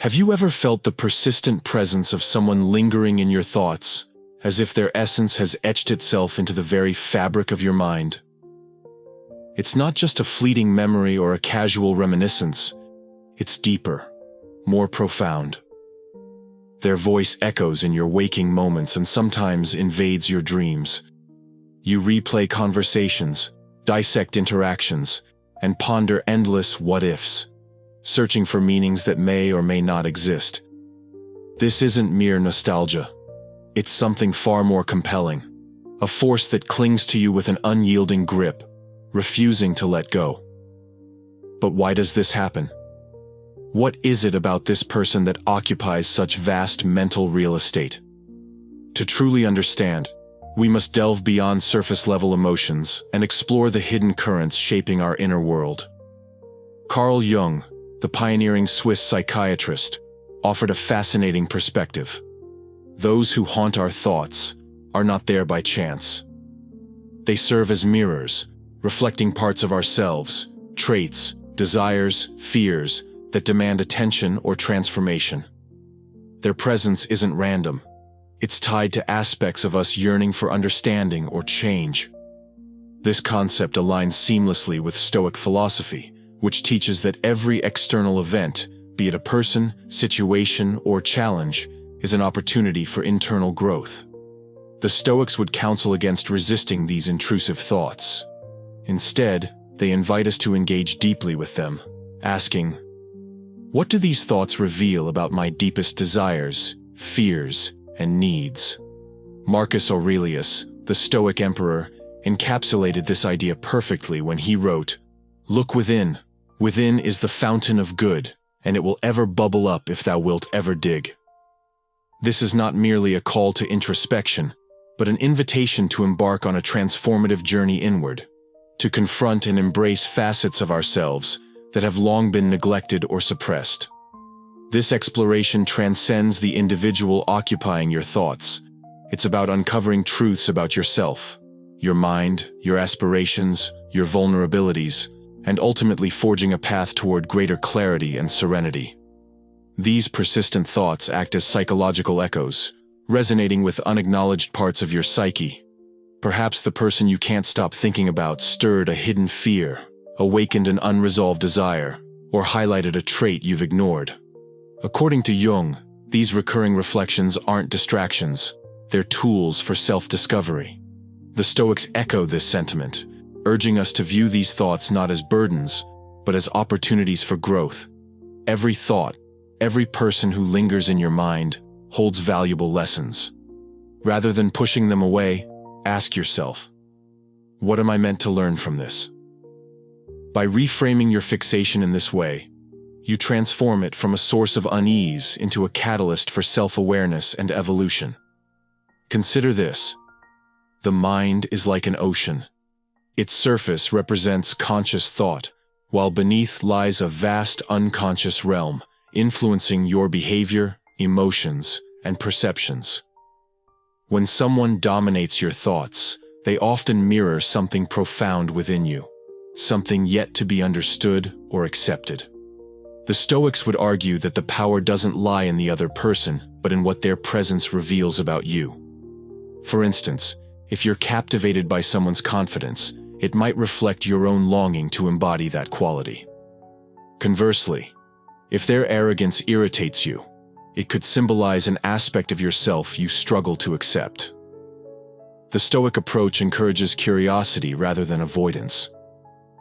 Have you ever felt the persistent presence of someone lingering in your thoughts, as if their essence has etched itself into the very fabric of your mind? It's not just a fleeting memory or a casual reminiscence. It's deeper, more profound. Their voice echoes in your waking moments and sometimes invades your dreams. You replay conversations, dissect interactions, and ponder endless what-ifs, searching for meanings that may or may not exist. This isn't mere nostalgia. It's something far more compelling, a force that clings to you with an unyielding grip, refusing to let go. But why does this happen? What is it about this person that occupies such vast mental real estate? To truly understand, we must delve beyond surface-level emotions and explore the hidden currents shaping our inner world. Carl Jung, the pioneering Swiss psychiatrist, offered a fascinating perspective. Those who haunt our thoughts are not there by chance. They serve as mirrors, reflecting parts of ourselves, traits, desires, fears that demand attention or transformation. Their presence isn't random. It's tied to aspects of us yearning for understanding or change. This concept aligns seamlessly with Stoic philosophy, which teaches that every external event, be it a person, situation, or challenge, is an opportunity for internal growth. The Stoics would counsel against resisting these intrusive thoughts. Instead, they invite us to engage deeply with them, asking, "What do these thoughts reveal about my deepest desires, fears, and needs?" Marcus Aurelius, the Stoic emperor, encapsulated this idea perfectly when he wrote, "Look within. Within is the fountain of good, and it will ever bubble up if thou wilt ever dig." This is not merely a call to introspection, but an invitation to embark on a transformative journey inward, to confront and embrace facets of ourselves that have long been neglected or suppressed. This exploration transcends the individual occupying your thoughts. It's about uncovering truths about yourself, your mind, your aspirations, your vulnerabilities, and ultimately forging a path toward greater clarity and serenity. These persistent thoughts act as psychological echoes, resonating with unacknowledged parts of your psyche. Perhaps the person you can't stop thinking about stirred a hidden fear, awakened an unresolved desire, or highlighted a trait you've ignored. According to Jung, these recurring reflections aren't distractions, they're tools for self-discovery. The Stoics echo this sentiment, urging us to view these thoughts not as burdens, but as opportunities for growth. Every thought, every person who lingers in your mind, holds valuable lessons. Rather than pushing them away, ask yourself, what am I meant to learn from this? By reframing your fixation in this way, you transform it from a source of unease into a catalyst for self-awareness and evolution. Consider this. The mind is like an ocean. Its surface represents conscious thought, while beneath lies a vast unconscious realm, influencing your behavior, emotions, and perceptions. When someone dominates your thoughts, they often mirror something profound within you, something yet to be understood or accepted. The Stoics would argue that the power doesn't lie in the other person, but in what their presence reveals about you. For instance, if you're captivated by someone's confidence, it might reflect your own longing to embody that quality. Conversely, if their arrogance irritates you, it could symbolize an aspect of yourself you struggle to accept. The Stoic approach encourages curiosity rather than avoidance.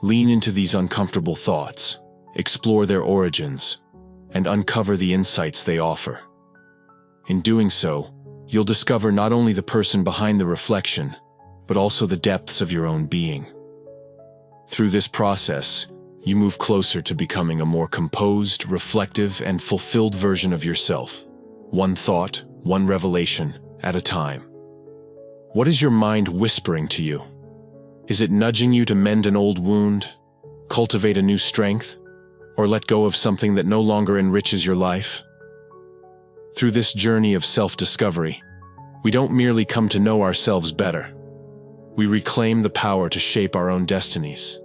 Lean into these uncomfortable thoughts, explore their origins, and uncover the insights they offer. In doing so, you'll discover not only the person behind the reflection, but also the depths of your own being. Through this process, you move closer to becoming a more composed, reflective, and fulfilled version of yourself, one thought, one revelation at a time. What is your mind whispering to you? Is it nudging you to mend an old wound, cultivate a new strength, or let go of something that no longer enriches your life? Through this journey of self-discovery, we don't merely come to know ourselves better. We reclaim the power to shape our own destinies.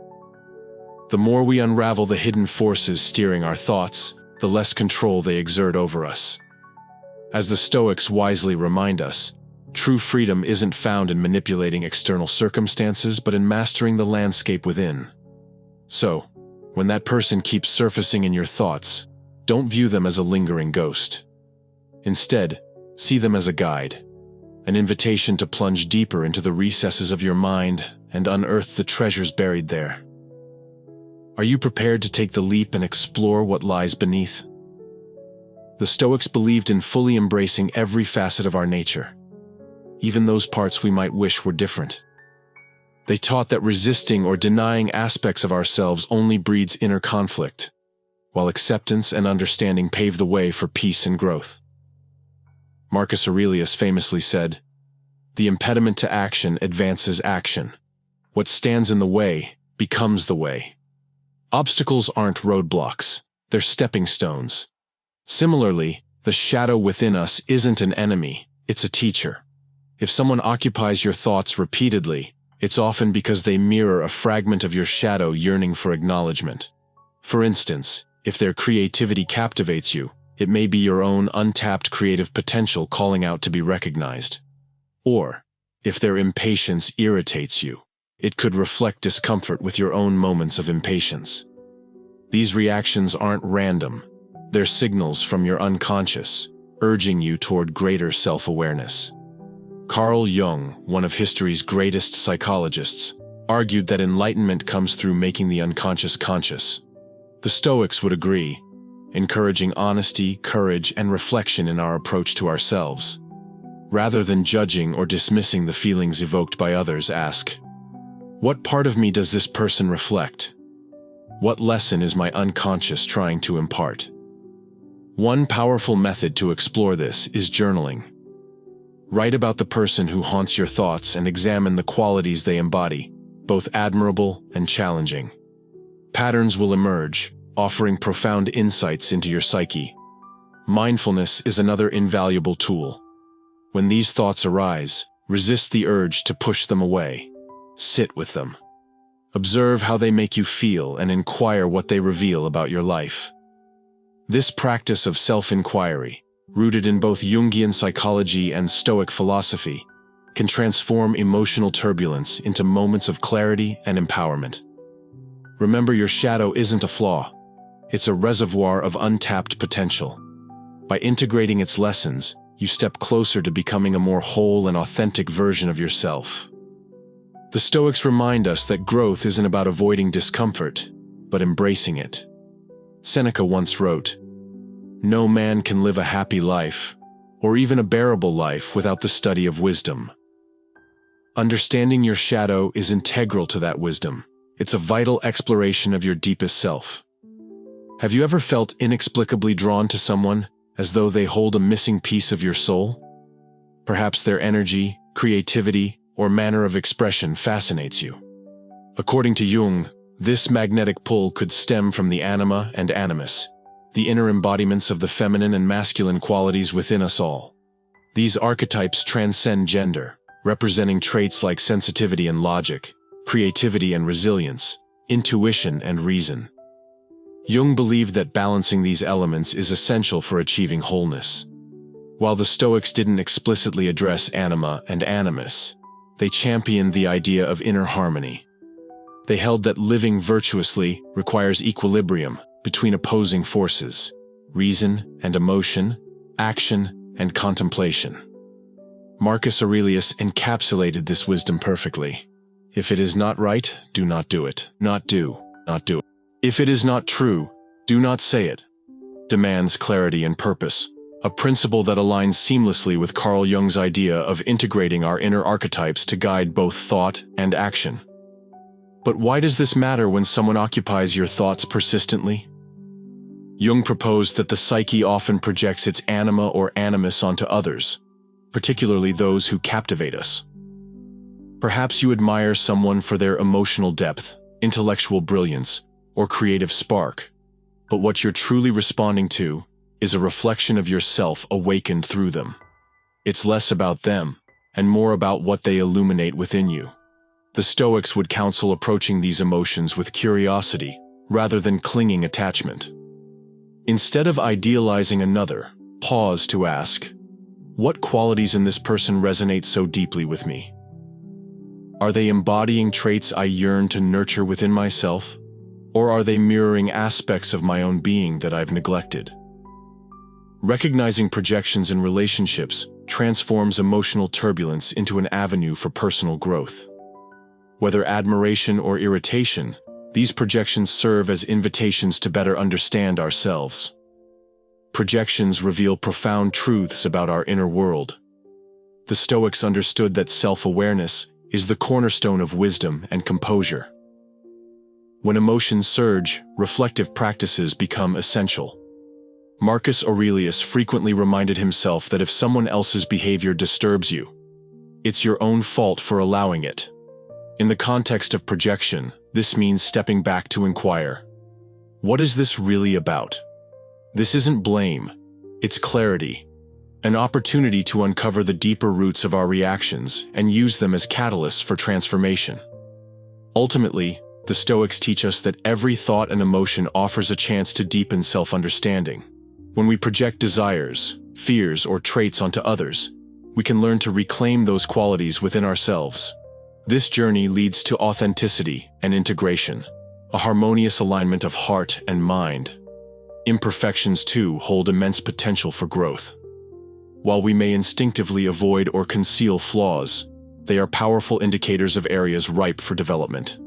The more we unravel the hidden forces steering our thoughts, the less control they exert over us. As the Stoics wisely remind us, true freedom isn't found in manipulating external circumstances, but in mastering the landscape within. So, when that person keeps surfacing in your thoughts, don't view them as a lingering ghost. Instead, see them as a guide, an invitation to plunge deeper into the recesses of your mind and unearth the treasures buried there. Are you prepared to take the leap and explore what lies beneath? The Stoics believed in fully embracing every facet of our nature, even those parts we might wish were different. They taught that resisting or denying aspects of ourselves only breeds inner conflict, while acceptance and understanding pave the way for peace and growth. Marcus Aurelius famously said, "The impediment to action advances action. What stands in the way becomes the way." Obstacles aren't roadblocks, they're stepping stones. Similarly, the shadow within us isn't an enemy, it's a teacher. If someone occupies your thoughts repeatedly, it's often because they mirror a fragment of your shadow yearning for acknowledgement. For instance, if their creativity captivates you, it may be your own untapped creative potential calling out to be recognized. Or, if their impatience irritates you, it could reflect discomfort with your own moments of impatience. These reactions aren't random, they're signals from your unconscious, urging you toward greater self-awareness. Carl Jung, one of history's greatest psychologists, argued that enlightenment comes through making the unconscious conscious. The Stoics would agree, encouraging honesty, courage, and reflection in our approach to ourselves. Rather than judging or dismissing the feelings evoked by others, ask, "What part of me does this person reflect? What lesson is my unconscious trying to impart?" One powerful method to explore this is journaling. Write about the person who haunts your thoughts and examine the qualities they embody, both admirable and challenging. Patterns will emerge, offering profound insights into your psyche. Mindfulness is another invaluable tool. When these thoughts arise, resist the urge to push them away. Sit with them. Observe how they make you feel and inquire what they reveal about your life. This practice of self-inquiry, rooted in both Jungian psychology and Stoic philosophy, can transform emotional turbulence into moments of clarity and empowerment. Remember, your shadow isn't a flaw. It's a reservoir of untapped potential. By integrating its lessons, you step closer to becoming a more whole and authentic version of yourself. The Stoics remind us that growth isn't about avoiding discomfort, but embracing it. Seneca once wrote, "No man can live a happy life, or even a bearable life, without the study of wisdom." Understanding your shadow is integral to that wisdom. It's a vital exploration of your deepest self. Have you ever felt inexplicably drawn to someone, as though they hold a missing piece of your soul? Perhaps their energy, creativity, or manner of expression fascinates you. According to Jung, this magnetic pull could stem from the anima and animus, the inner embodiments of the feminine and masculine qualities within us all. These archetypes transcend gender, representing traits like sensitivity and logic, creativity and resilience, intuition and reason. Jung believed that balancing these elements is essential for achieving wholeness. While the Stoics didn't explicitly address anima and animus, they championed the idea of inner harmony. They held that living virtuously requires equilibrium between opposing forces, reason and emotion, action and contemplation. Marcus Aurelius encapsulated this wisdom perfectly. If it is not right, do not do it. Not do it. If it is not true, do not say it. Demands clarity and purpose, a principle that aligns seamlessly with Carl Jung's idea of integrating our inner archetypes to guide both thought and action. But why does this matter when someone occupies your thoughts persistently? Jung proposed that the psyche often projects its anima or animus onto others, particularly those who captivate us. Perhaps you admire someone for their emotional depth, intellectual brilliance, or creative spark, but what you're truly responding to is a reflection of yourself awakened through them. It's less about them, and more about what they illuminate within you. The Stoics would counsel approaching these emotions with curiosity, rather than clinging attachment. Instead of idealizing another, pause to ask, what qualities in this person resonate so deeply with me? Are they embodying traits I yearn to nurture within myself? Or are they mirroring aspects of my own being that I've neglected? Recognizing projections in relationships transforms emotional turbulence into an avenue for personal growth. Whether admiration or irritation, these projections serve as invitations to better understand ourselves. Projections reveal profound truths about our inner world. The Stoics understood that self-awareness is the cornerstone of wisdom and composure. When emotions surge, reflective practices become essential. Marcus Aurelius frequently reminded himself that if someone else's behavior disturbs you, it's your own fault for allowing it. In the context of projection, this means stepping back to inquire, what is this really about? This isn't blame, it's clarity, an opportunity to uncover the deeper roots of our reactions and use them as catalysts for transformation. Ultimately, the Stoics teach us that every thought and emotion offers a chance to deepen self-understanding. When we project desires, fears, or traits onto others, we can learn to reclaim those qualities within ourselves. This journey leads to authenticity and integration, a harmonious alignment of heart and mind. Imperfections, too, hold immense potential for growth. While we may instinctively avoid or conceal flaws, they are powerful indicators of areas ripe for development.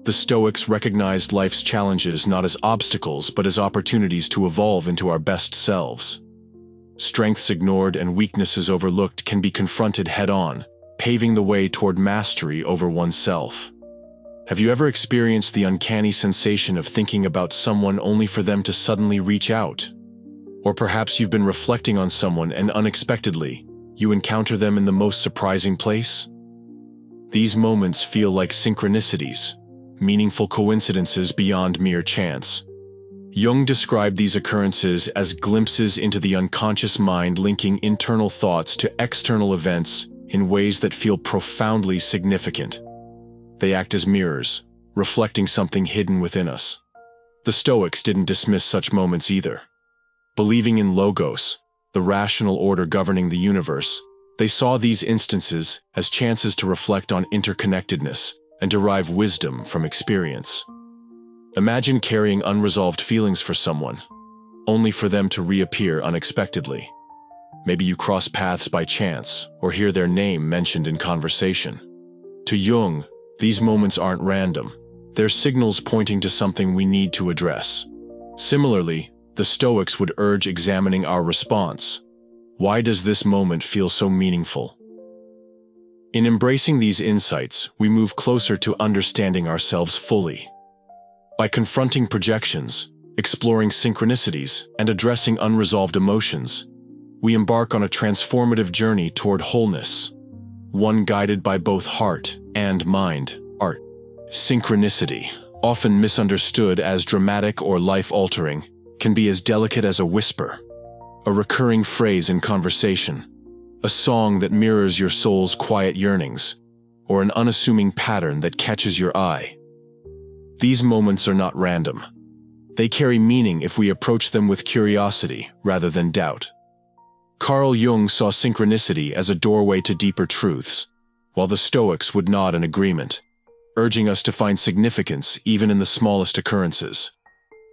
The Stoics recognized life's challenges not as obstacles but as opportunities to evolve into our best selves. Strengths ignored and weaknesses overlooked can be confronted head-on, paving the way toward mastery over oneself. Have you ever experienced the uncanny sensation of thinking about someone only for them to suddenly reach out? Or perhaps you've been reflecting on someone and unexpectedly, you encounter them in the most surprising place? These moments feel like synchronicities, meaningful coincidences beyond mere chance. Jung described these occurrences as glimpses into the unconscious mind linking internal thoughts to external events in ways that feel profoundly significant. They act as mirrors, reflecting something hidden within us. The Stoics didn't dismiss such moments either. Believing in logos, the rational order governing the universe, they saw these instances as chances to reflect on interconnectedness and derive wisdom from experience. Imagine carrying unresolved feelings for someone, only for them to reappear unexpectedly. Maybe you cross paths by chance or hear their name mentioned in conversation. To Jung, these moments aren't random. They're signals pointing to something we need to address. Similarly, the Stoics would urge examining our response. Why does this moment feel so meaningful? In embracing these insights, we move closer to understanding ourselves fully. By confronting projections, exploring synchronicities, and addressing unresolved emotions, we embark on a transformative journey toward wholeness, one guided by both heart and mind. Art. Synchronicity, often misunderstood as dramatic or life-altering, can be as delicate as a whisper, a recurring phrase in conversation, a song that mirrors your soul's quiet yearnings, or an unassuming pattern that catches your eye. These moments are not random. They carry meaning if we approach them with curiosity rather than doubt. Carl Jung saw synchronicity as a doorway to deeper truths, while the Stoics would nod in agreement, urging us to find significance even in the smallest occurrences.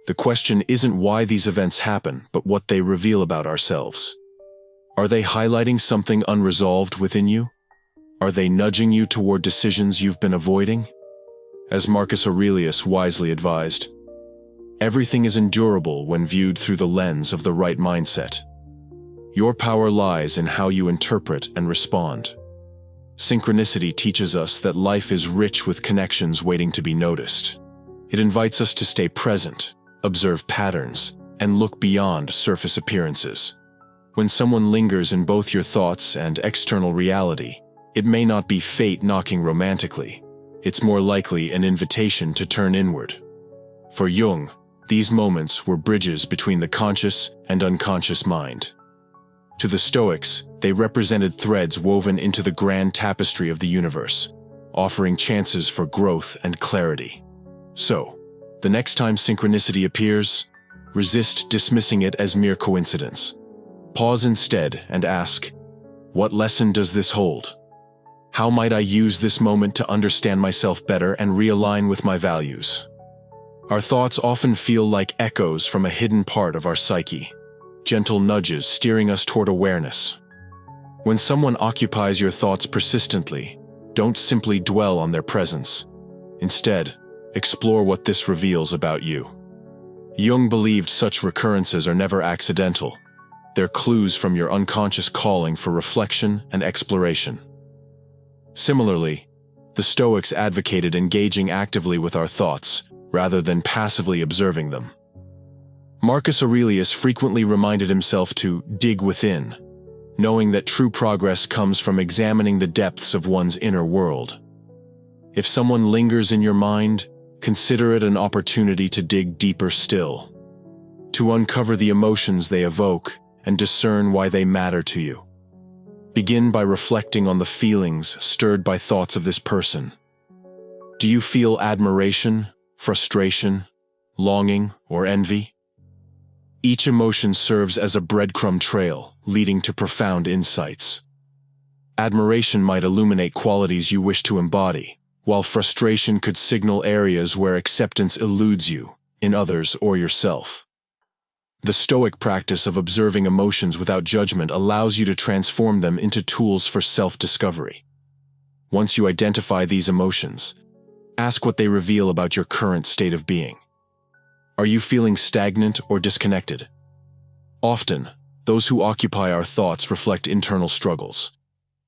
The question isn't why these events happen, but what they reveal about ourselves. Are they highlighting something unresolved within you? Are they nudging you toward decisions you've been avoiding? As Marcus Aurelius wisely advised, everything is endurable when viewed through the lens of the right mindset. Your power lies in how you interpret and respond. Synchronicity teaches us that life is rich with connections waiting to be noticed. It invites us to stay present, observe patterns, and look beyond surface appearances. When someone lingers in both your thoughts and external reality, it may not be fate knocking romantically. It's more likely an invitation to turn inward. For Jung, these moments were bridges between the conscious and unconscious mind. To the Stoics, they represented threads woven into the grand tapestry of the universe, offering chances for growth and clarity. So, the next time synchronicity appears, Resist dismissing it as mere coincidence. Pause instead and ask, what lesson does this hold? How might I use this moment to understand myself better and realign with my values? Our thoughts often feel like echoes from a hidden part of our psyche, gentle nudges steering us toward awareness. When someone occupies your thoughts persistently, don't simply dwell on their presence. Instead, explore what this reveals about you. Jung believed such recurrences are never accidental. They're clues from your unconscious calling for reflection and exploration. Similarly, the Stoics advocated engaging actively with our thoughts, rather than passively observing them. Marcus Aurelius frequently reminded himself to dig within, knowing that true progress comes from examining the depths of one's inner world. If someone lingers in your mind, consider it an opportunity to dig deeper still, to uncover the emotions they evoke and discern why they matter to you. Begin by reflecting on the feelings stirred by thoughts of this person. Do you feel admiration, frustration, longing, or envy? Each emotion serves as a breadcrumb trail, leading to profound insights. Admiration might illuminate qualities you wish to embody, while frustration could signal areas where acceptance eludes you, in others or yourself. The Stoic practice of observing emotions without judgment allows you to transform them into tools for self-discovery. Once you identify these emotions, ask what they reveal about your current state of being. Are you feeling stagnant or disconnected? Often, those who occupy our thoughts reflect internal struggles.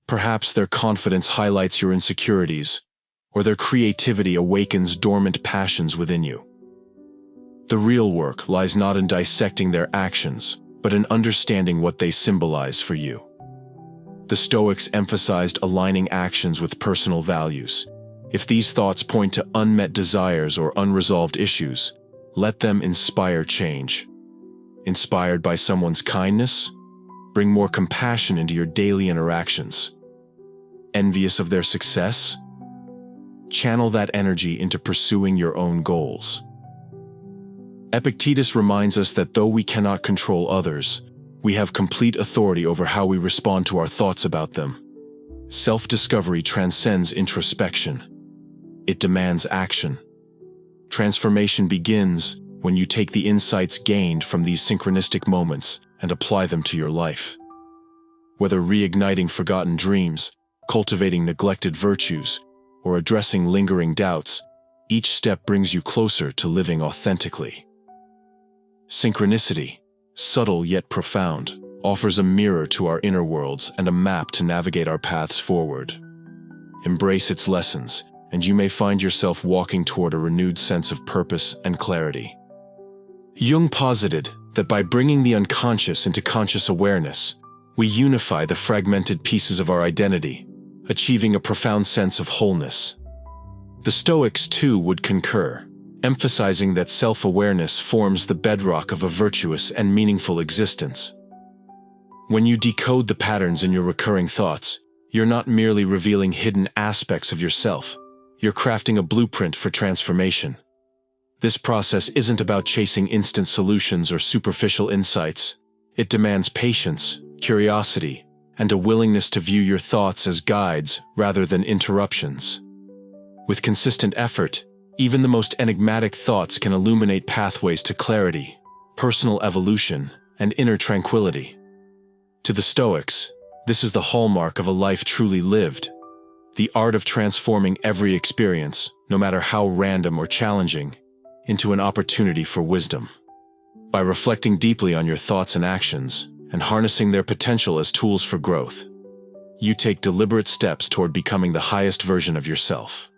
Perhaps their confidence highlights your insecurities, or their creativity awakens dormant passions within you. The real work lies not in dissecting their actions, but in understanding what they symbolize for you. The Stoics emphasized aligning actions with personal values. If these thoughts point to unmet desires or unresolved issues, let them inspire change. Inspired by someone's kindness? Bring more compassion into your daily interactions. Envious of their success? Channel that energy into pursuing your own goals. Epictetus reminds us that though we cannot control others, we have complete authority over how we respond to our thoughts about them. Self-discovery transcends introspection. It demands action. Transformation begins when you take the insights gained from these synchronistic moments and apply them to your life. Whether reigniting forgotten dreams, cultivating neglected virtues, or addressing lingering doubts, each step brings you closer to living authentically. Synchronicity, subtle yet profound, offers a mirror to our inner worlds and a map to navigate our paths forward. Embrace its lessons, and you may find yourself walking toward a renewed sense of purpose and clarity. Jung posited that by bringing the unconscious into conscious awareness, we unify the fragmented pieces of our identity, achieving a profound sense of wholeness. The Stoics, too, would concur, emphasizing that self-awareness forms the bedrock of a virtuous and meaningful existence. When you decode the patterns in your recurring thoughts, you're not merely revealing hidden aspects of yourself, you're crafting a blueprint for transformation. This process isn't about chasing instant solutions or superficial insights. It demands patience, curiosity, and a willingness to view your thoughts as guides rather than interruptions. With consistent effort, even the most enigmatic thoughts can illuminate pathways to clarity, personal evolution, and inner tranquility. To the Stoics, this is the hallmark of a life truly lived, the art of transforming every experience, no matter how random or challenging, into an opportunity for wisdom. By reflecting deeply on your thoughts and actions, and harnessing their potential as tools for growth, you take deliberate steps toward becoming the highest version of yourself.